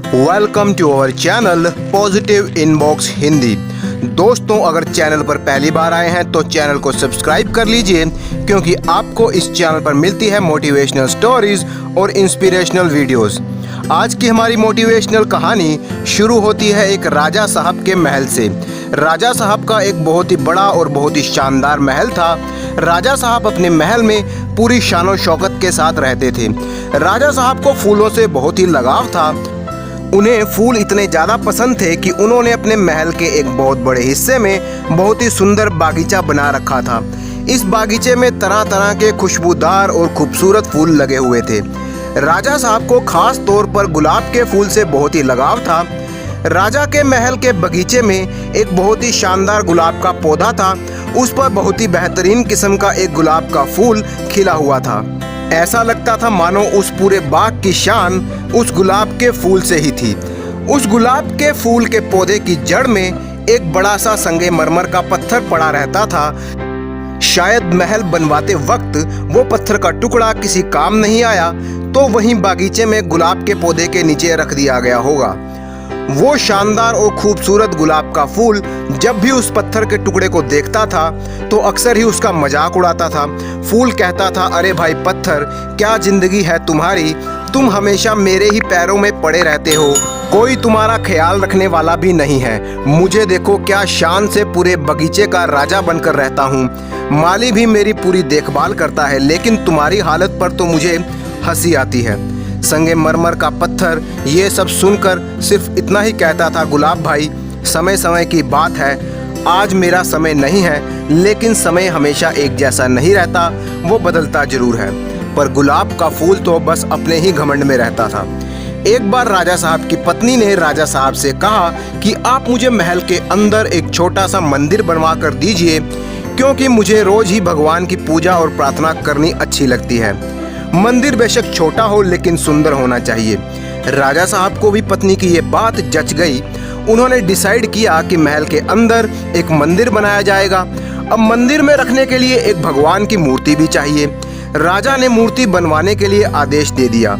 Welcome to our channel positive inbox Hindi. दोस्तों, अगर channel पर पहली बार आए हैं तो चैनल को सब्सक्राइब कर लीजिए, क्योंकि आपको इस चैनल पर मिलती है मोटिवेशनल स्टोरीज और इंस्पिरेशनल वीडियोस। आज की हमारी मोटिवेशनल कहानी शुरू होती है एक राजा साहब के महल से। राजा साहब का एक बहुत ही बड़ा और बहुत ही शानदार महल था। राजा साहब अपने महल में पूरी शानो शौकत के साथ रहते थे। राजा साहब को फूलों से बहुत ही लगाव था। उन्हें फूल इतने ज़्यादा पसंद थे कि उन्होंने अपने महल के एक बहुत बड़े हिस्से में बहुत ही सुंदर बागीचा बना रखा था। इस बागीचे में तरह तरह के खुशबूदार और खूबसूरत फूल लगे हुए थे। राजा साहब को खास तौर पर गुलाब के फूल से बहुत ही लगाव था। राजा के महल के बगीचे में एक बहुत ही शानदार गुलाब का पौधा था। उस पर बहुत ही बेहतरीन किस्म का एक गुलाब का फूल खिला हुआ था। ऐसा लगता था मानो उस पूरे बाग की शान उस गुलाब के फूल से ही थी। उस गुलाब के फूल के पौधे की जड़ में एक बड़ा सा संगमरमर का पत्थर पड़ा रहता था। शायद महल बनवाते वक्त वो पत्थर का टुकड़ा किसी काम नहीं आया, तो वहीं बागीचे में गुलाब के पौधे के नीचे रख दिया गया होगा। वो शानदार और खूबसूरत गुलाब का फूल जब भी उस पत्थर के टुकड़े को देखता था तो अक्सर ही उसका मजाक उड़ाता था। फूल कहता था, अरे भाई पत्थर, क्या जिंदगी है तुम्हारी, तुम हमेशा मेरे ही पैरों में पड़े रहते हो, कोई तुम्हारा ख्याल रखने वाला भी नहीं है। मुझे देखो, क्या शान से पूरे बगीचे का राजा बनकर रहता हूँ, माली भी मेरी पूरी देखभाल करता है, लेकिन तुम्हारी हालत पर तो मुझे हंसी आती है। संगमरमर का पत्थर ये सब सुनकर सिर्फ इतना ही कहता था, गुलाब भाई, समय समय की बात है, आज मेरा समय नहीं है, लेकिन समय हमेशा एक जैसा नहीं रहता, वो बदलता जरूर है। पर गुलाब का फूल तो बस अपने ही घमंड में रहता था। एक बार राजा साहब की पत्नी ने राजा साहब से कहा कि आप मुझे महल के अंदर एक छोटा सा मंदिर बनवा कर दीजिए, क्योंकि मुझे रोज ही भगवान की पूजा और प्रार्थना करनी अच्छी लगती है। मंदिर बेशक छोटा हो लेकिन सुंदर होना चाहिए। राजा साहब को भी पत्नी की ये बात जच गई। उन्होंने डिसाइड किया कि महल के अंदर एक मंदिर बनाया जाएगा। अब मंदिर में रखने के लिए एक भगवान की मूर्ति भी चाहिए। राजा ने मूर्ति बनवाने के लिए आदेश दे दिया।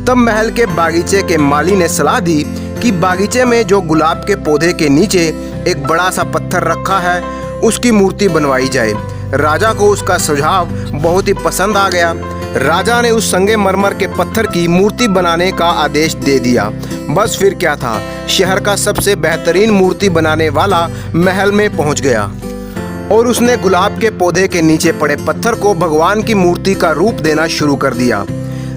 तब महल के बागीचे के माली ने सलाह दी कि बागीचे में जो गुलाब के पौधे के नीचे एक बड़ा सा पत्थर रखा है, उसकी मूर्ति बनवाई जाए। राजा को उसका सुझाव बहुत ही पसंद आ गया। राजा ने उस संगमरमर के पत्थर की मूर्ति बनाने का आदेश दे दिया। बस फिर क्या था, शहर का सबसे बेहतरीन मूर्ति बनाने वाला महल में पहुंच गया और उसने गुलाब के पौधे के नीचे पड़े पत्थर को भगवान की मूर्ति का रूप देना शुरू कर दिया।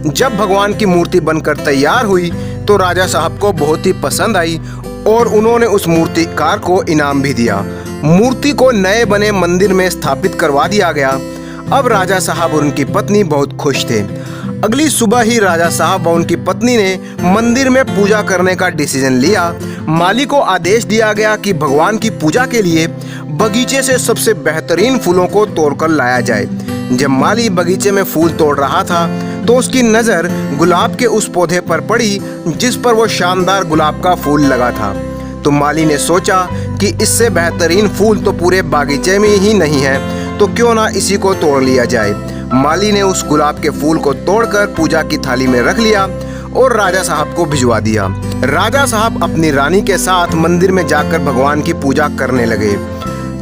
जब भगवान की मूर्ति बनकर तैयार हुई तो राजा साहब को बहुत ही पसंद आई और उन्होंने उस मूर्तिकार को इनाम भी दिया। मूर्ति को नए बने मंदिर में स्थापित करवा दिया गया। अब राजा साहब और उनकी पत्नी बहुत खुश थे। अगली सुबह ही राजा साहब और उनकी पत्नी ने मंदिर में पूजा करने का डिसीजन लिया। माली को आदेश दिया गया कि भगवान की पूजा के लिए बगीचे से सबसे बेहतरीन फूलों को तोड़कर लाया जाए। जब माली बगीचे में फूल तोड़ रहा था तो उसकी नज़र गुलाब के उस पौधे पर पड़ी जिस पर वो शानदार गुलाब का फूल लगा था। तो माली ने सोचा कि इससे बेहतरीन फूल तो पूरे बागीचे में ही नहीं है, तो क्यों ना इसी को तोड़ लिया जाए। माली ने उस गुलाब के फूल को तोड़कर पूजा की थाली में रख लिया और राजा साहब को भिजवा दिया। राजा साहब अपनी रानी के साथ मंदिर में जाकर भगवान की पूजा करने लगे।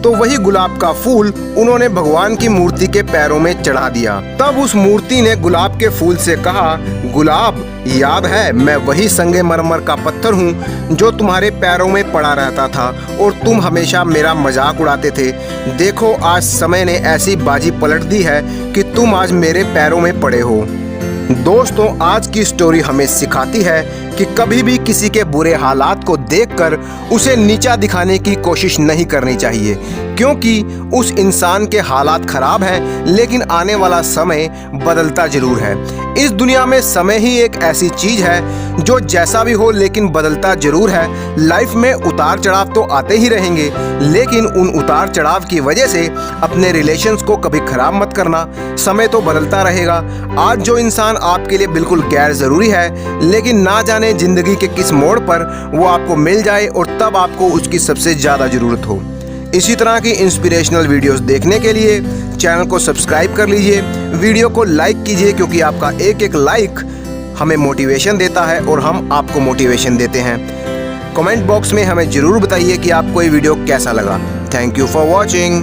तो वही गुलाब का फूल उन्होंने भगवान की मूर्ति के पैरों में चढ़ा दिया। तब उस मूर्ति ने गुलाब के फूल से कहा, गुलाब, याद है, मैं वही संगमरमर का पत्थर हूँ जो तुम्हारे पैरों में पड़ा रहता था और तुम हमेशा मेरा मजाक उड़ाते थे। देखो, आज समय ने ऐसी बाजी पलट दी है कि तुम आज मेरे पैरों में पड़े हो। दोस्तों, आज की स्टोरी हमें सिखाती है कि कभी भी किसी के बुरे हालात को देखकर उसे नीचा दिखाने की कोशिश नहीं करनी चाहिए, क्योंकि उस इंसान के हालात खराब हैं, लेकिन आने वाला समय बदलता जरूर है। इस दुनिया में समय ही एक ऐसी चीज है जो जैसा भी हो लेकिन बदलता जरूर है। लाइफ में उतार चढ़ाव तो आते ही रहेंगे, लेकिन उन उतार चढ़ाव की वजह से अपने रिलेशंस को कभी खराब मत करना। समय तो बदलता रहेगा। आज जो इंसान आपके लिए बिल्कुल गैर जरूरी है, लेकिन ना जाने जिंदगी के किस मोड़ पर वो आपको मिल जाए और तब आपको उसकी सबसे ज़्यादा ज़रूरत हो। इसी तरह की इंस्पिरेशनल वीडियोस देखने के लिए चैनल को सब्सक्राइब कर लीजिए, वीडियो को लाइक कीजिए, क्योंकि आपका एक एक लाइक हमें मोटिवेशन देता है और हम आपको मोटिवेशन देते हैं। कमेंट बॉक्स में हमें ज़रूर बताइए कि आपको ये वीडियो कैसा लगा। Thank you for watching.